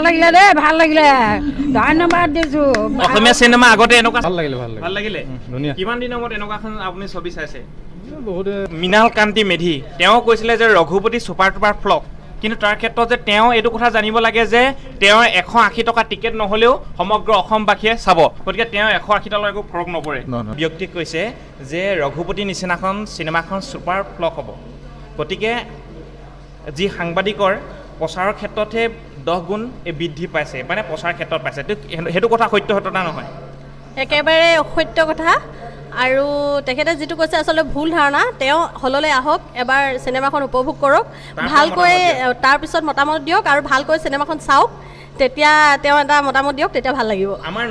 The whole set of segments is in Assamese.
লাগিলে দেই, ভাল লাগিলে, ধন্যবাদ দিছো। অসমীয়া চিনেমা আগতে এনেকুৱা ভাল লাগিলে ধুনীয়া। কিমান দিনৰ মূৰত এনেকুৱা এখন আপুনি ছবি চাইছে? বহুতে মৃণাল কান্তি মেধি তেওঁ কৈছিলে যে ৰঘুপতি ছুপাৰ টুপাৰ ফ্লপ, কিন্তু তাৰ ক্ষেত্ৰত যে তেওঁ এইটো কথা জানিব লাগে যে তেওঁৰ 180 টকা টিকেট নহ'লেও সমগ্ৰ অসমবাসীয়ে চাব, গতিকে তেওঁ 180 টকাৰ একো ফৰক নপৰে। ব্যক্তিক কৈছে যে ৰঘুপতি নিচিনাখন চিনেমাখন ছুপাৰ ফ্লপ হ'ব, গতিকে যি সাংবাদিকৰ প্ৰচাৰৰ ক্ষেত্ৰতহে 10 গুণ বৃদ্ধি পাইছে, মানে প্ৰচাৰ ক্ষেত্ৰত পাইছে, সেইটো কথা সত্য সত্যতা নহয়, একেবাৰে অসত্য কথা। আৰু তেখেতে যিটো কৈছে আচলতে ভুল ধাৰণা। তেওঁ হললৈ আহক, এবাৰ চিনেমাখন উপভোগ কৰক, ভালকৈ তাৰপিছত মতামত দিয়ক আৰু ভালকৈ চিনেমাখন চাওক, তেতিয়া তেওঁ এটা মতামত দিয়ক, তেতিয়া ভাল লাগিব। আমাৰ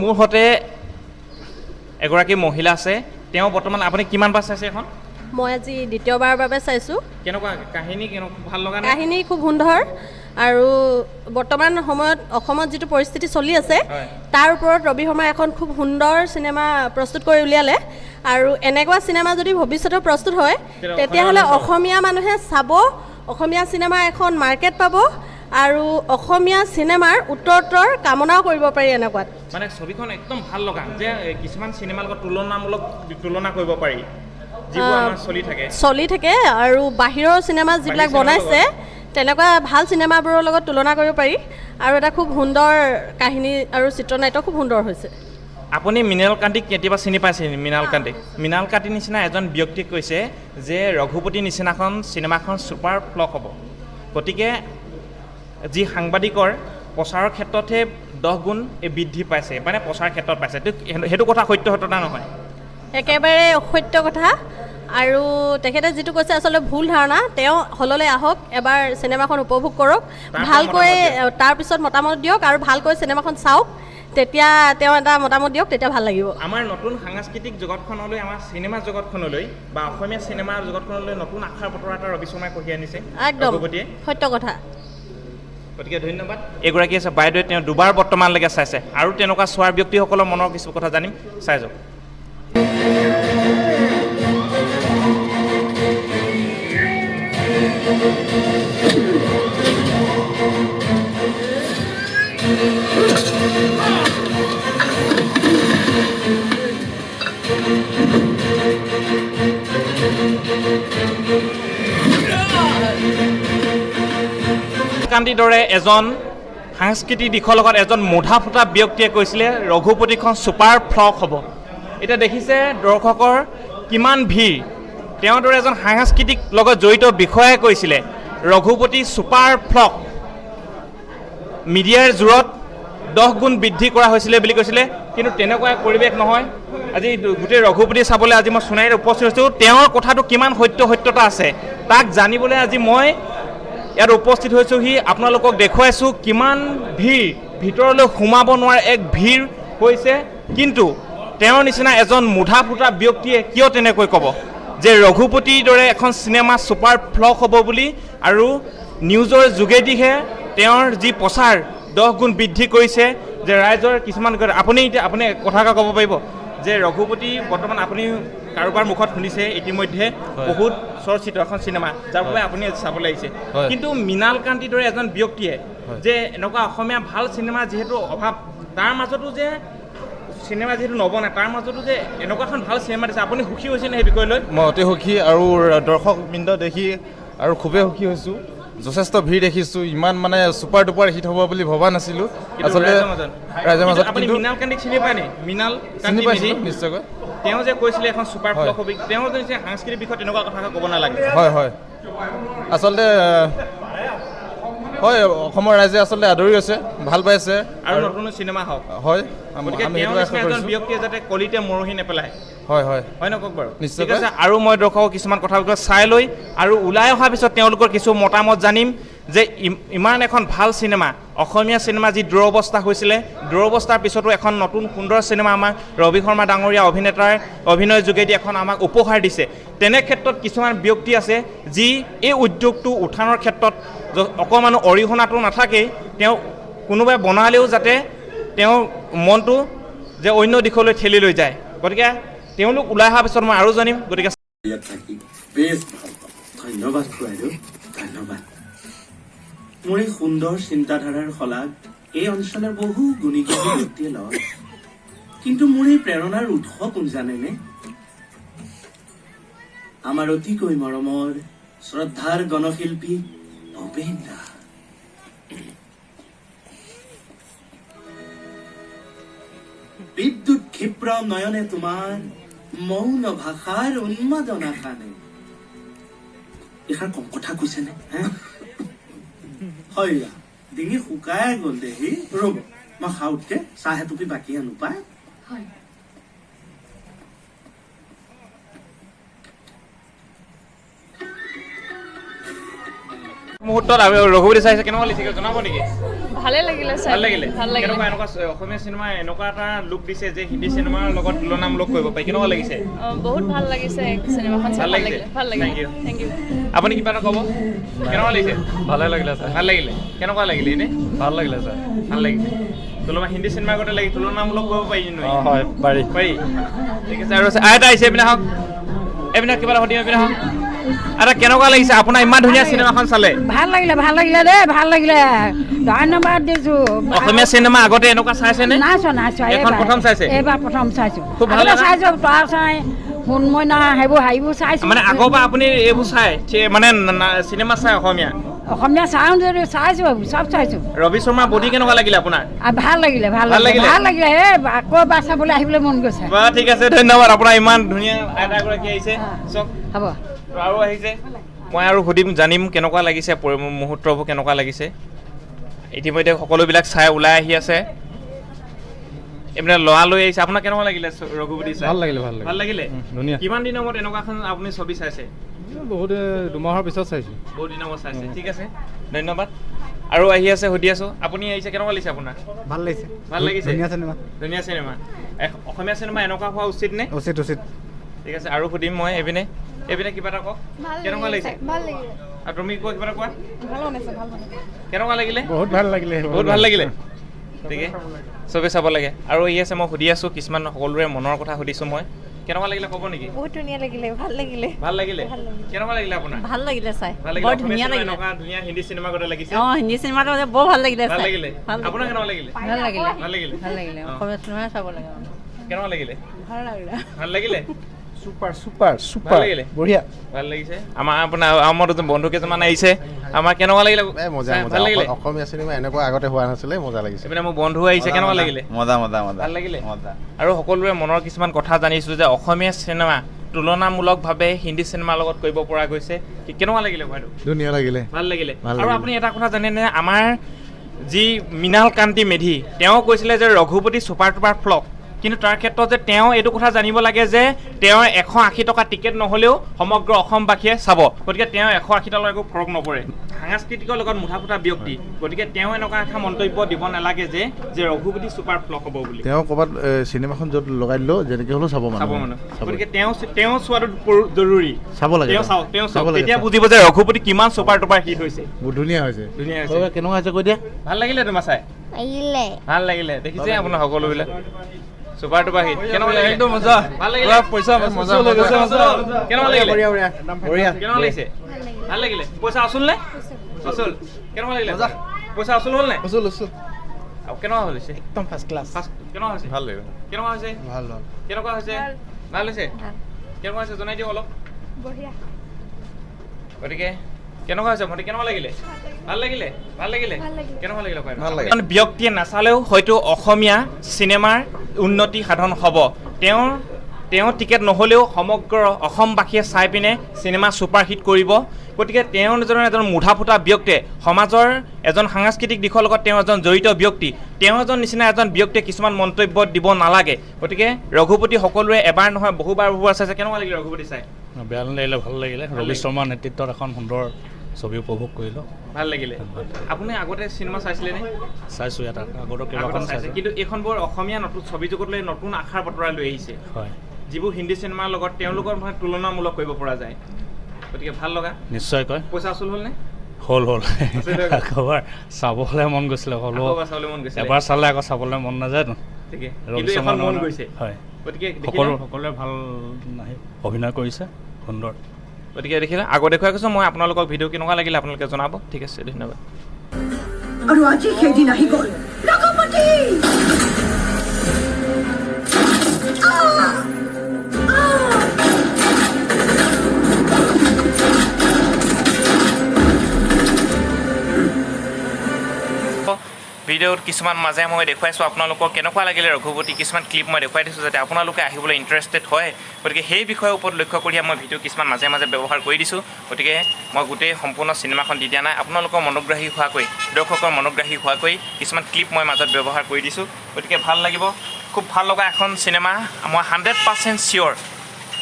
মোৰ সতে এগৰাকী মহিলা আছে, তেওঁ বৰ্তমান আপুনি কিমান বাৰ চাইছে এখন? মই আজি দ্বিতীয়বাৰৰ বাবে চাইছোঁ। কেনেকুৱা কাহিনী, কেনেকুৱা ভাল লগা? কাহিনী খুব সুন্দৰ, আৰু বৰ্তমান সময়ত অসমত যিটো পৰিস্থিতি চলি আছে তাৰ ওপৰত ৰবি শৰ্মাই এখন খুব সুন্দৰ চিনেমা প্ৰস্তুত কৰি উলিয়ালে, আৰু এনেকুৱা চিনেমা যদি ভৱিষ্যতেও প্ৰস্তুত হয় তেতিয়াহ'লে অসমীয়া মানুহে চাব, অসমীয়া চিনেমাৰ এখন মাৰ্কেট পাব, আৰু অসমীয়া চিনেমাৰ উত্তৰোত্তৰ কামনাও কৰিব পাৰি। এনেকুৱাত মানে ছবিখন একদম ভাল লগা, যে কিছুমান চিনেমাৰ লগত তুলনা কৰিব পাৰি, যিবোৰ আমাৰ চলি থাকে, আৰু বাহিৰৰ চিনেমা যিবিলাক বনাইছে তেনেকুৱা ভাল চিনেমাবোৰৰ লগত তুলনা কৰিব পাৰি, আৰু এটা খুব সুন্দৰ কাহিনী আৰু চিত্ৰনাট্য খুব সুন্দৰ হৈছে। আপুনি মৃণাল কান্তিক কেতিয়াবা চিনি পাইছে? মৃণাল কান্তিৰ নিচিনা এজন ব্যক্তিক কৈছে যে ৰঘুপতি নিচিনাখন চিনেমাখন ছুপাৰ ফ্লপ হ'ব, গতিকে যি সাংবাদিকৰ প্ৰচাৰৰ ক্ষেত্ৰতহে 10 গুণ বৃদ্ধি পাইছে, মানে প্ৰচাৰ ক্ষেত্ৰত পাইছে, সেইটো কথা সত্য সত্যতা নহয়, একেবাৰে অসত্য কথা। আৰু তেখেতে যিটো কৈছে আচলতে ভুল ধাৰণা। তেওঁ হললৈ আহক, এবাৰ চিনেমাখন উপভোগ কৰক, ভালকৈ তাৰপিছত মতামত দিয়ক আৰু ভালকৈ চিনেমাখন চাওক, তেতিয়া তেওঁ এটা মতামত দিয়ক, তেতিয়া ভাল লাগিব। আমাৰ নতুন সাংস্কৃতিক জগতখনলৈ, আমাৰ চিনেমা জগতখনলৈ বা অসমীয়া চিনেমাৰ জগতখনলৈ নতুন আশাৰ বতৰা এটা ৰবি শৰ্মাই কঢ়িয়াই আনিছে, একদম সত্য কথা। গতিকে ধন্যবাদ। এগৰাকী আছে বাইদেৱে, তেওঁ দুবাৰ বৰ্তমানলৈকে চাইছে, আৰু তেনেকুৱা চোৱাৰ ব্যক্তিসকলৰ মনৰ কিছু কথা জানিম, চাই যাওক। কান্তিৰ দৰে এজন সাংস্কৃতিক দিশৰ লগত এজন মুধা ফুটা ব্যক্তিয়ে কৈছিলে ৰঘুপতিখন ছুপাৰ ফ্লপ হ'ব। এতিয়া দেখিছে দৰ্শকৰ কিমান ভিৰ। তেওঁৰ দৰে এজন সাংস্কৃতিক লগত জড়িত বিষয়াই কৈছিলে ৰঘুপতি ছুপাৰ ফ্লপ, মিডিয়াৰ জোৰত 10 গুণ বৃদ্ধি কৰা হৈছিলে বুলি কৈছিলে, কিন্তু তেনেকুৱা পৰিৱেশ নহয়। আজি গোটেই ৰঘুপতি চাবলৈ আজি মই সোণাৰীত উপস্থিত হৈছোঁ। তেওঁৰ কথাটো কিমান সত্যতা আছে তাক জানিবলৈ আজি মই ইয়াত উপস্থিত হৈছোঁহি, আপোনালোকক দেখুৱাইছোঁ কিমান ভিৰ, ভিতৰলৈ সোমাব নোৱাৰে এক ভিৰ হৈছে। কিন্তু তেওঁৰ নিচিনা এজন মুধা ফুটা ব্যক্তিয়ে কিয় তেনেকৈ ক'ব যে ৰঘুপতিৰ দৰে এখন চিনেমা ছুপাৰ ফ্লপ হ'ব বুলি, আৰু নিউজৰ যোগেদিহে তেওঁৰ যি প্ৰচাৰ 10 গুণ বৃদ্ধি কৰিছে, যে ৰাইজৰ কিছুমান আপুনি কথা এটা ক'ব পাৰিব যে ৰঘুপতি বৰ্তমান আপুনি কাৰোবাৰ মুখত শুনিছে ইতিমধ্যে বহুত চৰ্চিত এখন চিনেমা, যাৰ বাবে আপুনি চাবলৈ আহিছে, কিন্তু মৃণাল কান্তিৰ দৰে এজন ব্যক্তিয়ে যে এনেকুৱা অসমীয়া ভাল চিনেমা যিহেতু অভাৱ, তাৰ মাজতো যে চিনেমা যিহেতু নবনায়, তাৰ মাজতো যে এনেকুৱা এখন ভাল চিনেমা দিছে, আপুনি সুখী হৈছেনে সেই বিষয় লৈ? মই অতি সুখী, আৰু দৰ্শকবৃন্দ দেখি আৰু খুবেই সুখী হৈছোঁ। যথেষ্ট ভিৰ দেখিছোঁ, ইমান মানে ছুপাৰ ডুপাৰ হিট হ'ব বুলি ভবা নাছিলোঁ আচলতে ৰাইজৰ মাজত। আপুনি মৃণাল কান্তিক চিনি পায় নি? মৃণাল কান্তি নিশ্চয়কৈ তেওঁ যে কৈছিলে এখন ছুপাৰ ফ্লপ হ'ব, তেওঁ যে সাংস্কৃতিক বিষয়ত তেনেকুৱা কথা ক'ব নালাগে। হয়, আচলতে হয় অসমৰ ৰাইজে আচলতে আদৰি আছে ভাল পাইছে আৰু নতুন চিনেমা হওক হয় গতিকে আমি তেওঁ সেইটো আশা নিচিনা এজন কৰিছোঁ ব্যক্তিয়ে যাতে কলিতে মৰহি নেপেলায় হয় হয় হয় নকওক বাৰু নিশ্চয়কৈ। ঠিক আছে আৰু মই দৰ্শকক কিছুমান কথাবিলাক চাই লৈ আৰু ওলাই অহাৰ পিছত তেওঁলোকৰ কিছু মতামত জানিম যে ইমান এখন ভাল চিনেমা অসমীয়া চিনেমা যি দুৰৱস্থা হৈছিলে দুৰৱস্থাৰ পিছতো এখন নতুন সুন্দৰ চিনেমা আমাক ৰবি শৰ্মা ডাঙৰীয়া অভিনেতাৰ অভিনয়ৰ যোগেদি এখন আমাক উপহাৰ দিছে তেনে ক্ষেত্ৰত কিছুমান ব্যক্তি আছে যি এই উদ্যোগটো উত্থানৰ ক্ষেত্ৰত অকণমানো অৰিহণাটো নাথাকেই তেওঁ কোনোবাই বনালেও যাতে তেওঁৰ মনটো যে অন্য দিশলৈ ঠেলি লৈ যায় গতিকে তেওঁলোক ওলাই অহাৰ পিছত মই আৰু জানিম গতিকে বেছ ভাল পাওঁ ধন্যবাদ খুৱাইদেউ ধন্যবাদ মোৰ এই সুন্দৰ চিন্তাধাৰাৰ শলাগ এই অঞ্চলৰ বহু গুণী জ্ঞানী ব্যক্তিয়ে লয় কিন্তু মোৰ এই প্ৰেৰণাৰ উৎস কোন জানেনে আমাৰ অতিকৈ মৰমৰ শ্ৰদ্ধাৰ গণশিল্পী ভূপেন দা বিদ্যুৎ ক্ষিপ্ৰ নয়নে তোমাৰ মৌন ভাষাৰ উন্মাদনা খানে এষাৰ কম কথা কৈছেনে হয় ডিঙি শুকাই গ'ল দেহি ৰ'ব মই খাওঁতকে চাহ এটুপি বাকী আনো পাই মুহূৰ্তত ৰঘুপতি চাইছে কেনেকুৱা লাগিছে জনাব নেকি ভালে লাগিলে ভাল লাগিলে ভাল লাগিলে কেনেকুৱা এনেকুৱা অসমীয়া চিনেমা এনেকুৱা এটা লুক দিছে যে হিন্দী চিনেমাৰ লগত তুলনামূলক কৰিব পাৰি কেনেকুৱা লাগিছে বহুত ভাল লাগিছে চিনেমাখন চাই ভাল ভাল লাগিছে? লাগিলে ভাল Thank লাগিলে you. থেংক ইউ আপুনি কিবা এটা ক'ব কেনেকুৱা লাগিছে ভালে লাগিলে ছাৰ ভাল লাগিলে কেনেকুৱা লাগিলে এনেই ভাল লাগিলে ছাৰ ভাল লাগিছে তুলনা হিন্দী চিনেমাৰ আগতে লাগি তুলনামূলক কৰিব পাৰি নহয় হয় পাৰি পাৰি ঠিক আছে আৰু এটা আহিছে এইপিনে আহক এইপিনে কিবা এটা সুধিম এইপিনে আহক আৰু কেনেকুৱা লাগিছে আপোনাৰ ইমান ধুনীয়া চিনেমাখন চালে ভাল লাগিলে দেই ভাল লাগিলে ধন্যবাদ দিছোঁ অসমীয়া চিনেমা আগতে এনেকুৱা চাইছেনে নাই চোৱা এখন প্ৰথম চাইছে এইবাৰ প্ৰথম চাইছোঁ খুব ভাল আগতে লগা? চাইছোঁ তৰা চাই সোণমইনা সেইবোৰ চাইছোঁ মানে আগৰ পৰা আপুনি এইবোৰ চাই মানে চিনেমা চাই অসমীয়া চাওঁ যদি চাইছোঁ চব চাইছোঁ ৰবি শৰ্মাৰ বডি কেনেকুৱা লাগিলে আপোনাৰ আৰু ভাল লাগিলে ভাল লাগিলে? ভাল লাগিলে আকৌ এবাৰ চাবলৈ আহিবলৈ মন গৈছে বাৰু ঠিক আছে ধন্যবাদ আপোনাৰ ইমান ধুনীয়া আইতা এগৰাকী আহিছে চক হ'ব আৰু আহিছে মই আৰু সুধিম জানিম কেনেকুৱা লাগিছে মুহূৰ্তবোৰ কেনেকুৱা লাগিছে ইতিমধ্যে সকলোবিলাক চাই ওলাই আহি আছে এইপিনে ল'ৰা লৈ আহিছে আপোনাৰ কেনেকুৱা লাগিলে ৰঘুপতি চাই ভাল লাগিলে ভাল লাগিলে ধুনীয়া কিমান দিনৰ মূৰত এনেকুৱা এখন আপুনি ছবি চাইছে বহুত দুমাহৰ পিছত চাইছোঁ বহুত দিনৰ মূৰত চাইছে ঠিক আছে ধন্যবাদ আৰু আহি আছে সুধি আছোঁ আপুনি আহিছে কেনেকুৱা লাগিছে আপোনাৰ ভাল লাগিছে ভাল লাগিছে চিনেমা ধুনীয়া চিনেমা অসমীয়া চিনেমা এনেকুৱা হোৱা উচিত নে উচিত ঠিক আছে আৰু সুধিম মই এইপিনে কিবা এটা কওক কেনেকুৱা লাগিছে ভাল লাগিলে আৰু তুমি কোৱা কিবা এটা কোৱা ভাল বনাইছে ভাল বনাইছে কেনেকুৱা লাগিলে বহুত ভাল লাগিলে বহুত ভাল লাগিলে ঠিকে চবেই চাব লাগে আৰু ই আছে মই সুধি আছোঁ কিছুমান সকলোৰে মনৰ কথা সুধিছোঁ মই কেনেকুৱা লাগিলে ক'ব নেকি বহুত ধুনীয়া লাগিলে ভাল লাগিলে ভাল লাগিলে কেনেকুৱা লাগিলে আপোনাৰ ভাল লাগিলে চাই ভাল লাগিলে বৰ অসমীয়া ধুনীয়া চিনেমা লাগিলে এনেকুৱা ধুনীয়া হিন্দী চিনেমা গতে লাগিছে হিন্দী চিনেমাটো বৰ ভাল লাগিলে ভাল চাই লাগিলে আপোনাৰ কেনেকুৱা লাগিলে ভাল লাগিলে ভাল লাগিলে ভাল লাগিলে অ। অসমীয়া চিনেমা চাব লাগে কেনেকুৱা লাগিলে ভাল লাগিলে ভাল লাগিলে চুপাৰ লাগিলে? বঢ়িয়া ভাল লাগিছে আপোনাৰ আমাৰ দুজন বন্ধু কেইজনমান আহিছে আমাৰ কেনেকুৱা লাগিলে মজা চাই মজা ভাল লাগিলে অসমীয়া চিনেমা এনেকুৱা আগতে হোৱা নাছিলে মজা লাগিছে এইপিনে মোৰ বন্ধু আহিছে কেনেকুৱা লাগিলে মজা মজা মজা ভাল লাগিলে মজা আৰু সকলোৰে মনৰ কিছুমান কথা জানিছোঁ যে অসমীয়া চিনেমা তুলনামূলকভাৱে হিন্দী চিনেমাৰ লগত কৰিব পৰা গৈছে কেনেকুৱা লাগিলে বাইদেউ ধুনীয়া লাগিলে ভাল লাগিলে ভাল আৰু লাগিলে। আপুনি এটা কথা জানেনে আমাৰ যি মৃণাল কান্তি মেধি তেওঁ কৈছিলে যে ৰঘুপতি ছুপাৰ টুপাৰ ফ্লপ কিন্তু তাৰ ক্ষেত্ৰত যে তেওঁ এইটো কথা জানিব লাগে যে তেওঁৰ 180 টকা টিকেট নহ'লেও সমগ্ৰ অসমবাসীয়ে চাব গতিকে তেওঁ 180 টকাৰ একো ফৰক নপৰে সাংস্কৃতিকৰ লগত মুঠা ফুটা ব্যক্তি গতিকে তেওঁ এনেকুৱা এটা মন্তব্য দিব নালাগে যে ৰঘুপতি ছুপাৰ ফ্লপ হ'ব বুলি তেওঁ ক'ৰবাত চিনেমাখন য'ত লগাই দিলেও যেনেকৈ হ'লেও চাব চাব মানে মানে গতিকে তেওঁ চোৱাটো জৰুৰী চাব লাগে তেওঁ চাব লাগে তেতিয়া বুজিব যে ৰঘুপতি কিমান ছুপাৰ টুপাৰ হিট হৈছে বহুত ধুনীয়া হৈছে ধুনীয়া হৈছে কেনেকুৱা হৈছে কৈ দিয়া ভাল লাগিলে তোমাৰ চাই ভাল লাগিলে দেখিছে আপোনাৰ সকলোবিলাক ছুপাৰ টুপাৰ হিট কেনেকুৱা লাগিলে একদম মজা ভাল লাগিলে পইচা মজা কেনেকুৱা লাগিলে বঢ়িয়া কেনেকুৱা লাগিছে ভাল লাগিলে পইচা আসুল নে আসুল কেনেকুৱা লাগিলে পইচা আসুল হ'ল নে উচুল আৰু কেনেকুৱা হৈছে একদম ফাৰ্ষ্ট ক্লাছ কেনেকুৱা হৈছে ভাল লাগিব কেনেকুৱা হৈছে ভাল কেনেকুৱা হৈছে ভাল হৈছে কেনেকুৱা হৈছে জনাই দিয়ক অলপ বঢ়িয়া গতিকে কেনেকুৱা হৈছে ভণ্টি কেনেকুৱা লাগিলে ভাল লাগিলে কেনেকুৱা লাগিলে ভাল লাগিলে। এজন ব্যক্তিয়ে নাচালেও হয়তো অসমীয়া চিনেমাৰ উন্নতি সাধন হ'ব তেওঁ টিকেট নহ'লেও সমগ্ৰ অসমবাসীয়ে চাই পিনে চিনেমা ছুপাৰ হিট কৰিব গতিকে তেওঁ এজন মুঠা ফুটা ব্যক্তিয়ে সমাজৰ এজন সাংস্কৃতিক দিশৰ লগত তেওঁ এজন জড়িত ব্যক্তি তেওঁ এজন নিচিনা এজন ব্যক্তিয়ে কিছুমান মন্তব্য দিব নালাগে গতিকে ৰঘুপতি সকলোৱে এবাৰ নহয় বহুবাৰ চাইছে কেনেকুৱা লাগিলে ৰঘুপতি চাই বেয়া লাগিলে ভাল লাগিলে ৰবি শৰ্মাৰ নেতৃত্বত এখন সুন্দৰ ছবি উপভোগ কৰিলোঁ ভাল লাগিলে আপুনি আগতে চিনেমা চাইছিলেনে চাইছোঁ ইয়াত আগতে কেইবাখন চাইছোঁ কিন্তু এইখন বৰ অসমীয়া নতুন ছবি জগতলৈ নতুন আশাৰ বতৰা লৈ আহিছে হয় যিবোৰ হিন্দী চিনেমাৰ লগত তেওঁলোকৰ মানে তুলনামূলক কৰিব পৰা যায় গতিকে ভাল লগা নিশ্চয়কৈ পইচা আচল হ'লনে হ'ল এবাৰ চাবলৈ মন গৈছিলে হ'লেও এবাৰ চালে আকৌ চাবলৈ মন নাযায় ঠিকে কিন্তু এখন মন গৈছে হয় গতিকে সকলোৱে ভাল অভিনয় কৰিছে সুন্দৰ গতিকে দেখিলে আগত দেখুৱাই কৈছোঁ মই আপোনালোকক ভিডিঅ' কেনেকুৱা লাগিলে আপোনালোকে জনাব ঠিক আছে ধন্যবাদ আৰু আজি সেইদিন আহি গ'ল ৰঘুপতি ভিডিঅ'ত কিছুমান মাজে মই দেখুৱাইছোঁ আপোনালোকক কেনেকুৱা লাগিলে ৰঘুপতি কিছুমান ক্লিপ মই দেখুৱাই দিছোঁ যাতে আপোনালোকে আহিবলৈ ইণ্টাৰেষ্টেড হয় গতিকে সেই বিষয়ৰ ওপৰত লক্ষ্য কৰি মই ভিডিঅ' কিছুমান মাজে মাজে ব্যৱহাৰ কৰি দিছোঁ গতিকে মই গোটেই সম্পূৰ্ণ চিনেমাখন দি দিয়া নাই আপোনালোকৰ মনোগ্ৰাহী হোৱাকৈ দৰ্শকৰ মনোগ্ৰাহী হোৱাকৈ কিছুমান ক্লিপ মই মাজত ব্যৱহাৰ কৰি দিছোঁ গতিকে ভাল লাগিব খুব ভাল লগা এখন চিনেমা মই 100% চিয়'ৰ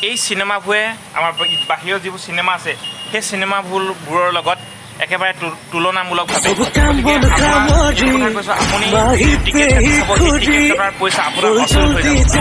এই চিনেমাবোৰে আমাৰ বাহিৰৰ যিবোৰ চিনেমা আছে সেই চিনেমাবোৰৰ লগত একেবাৰে তুলনামূলকভাৱে আপুনি টিকেট চাব এই টিকেট কটাৰ পইচা আপোনাৰ অচল হৈ যাব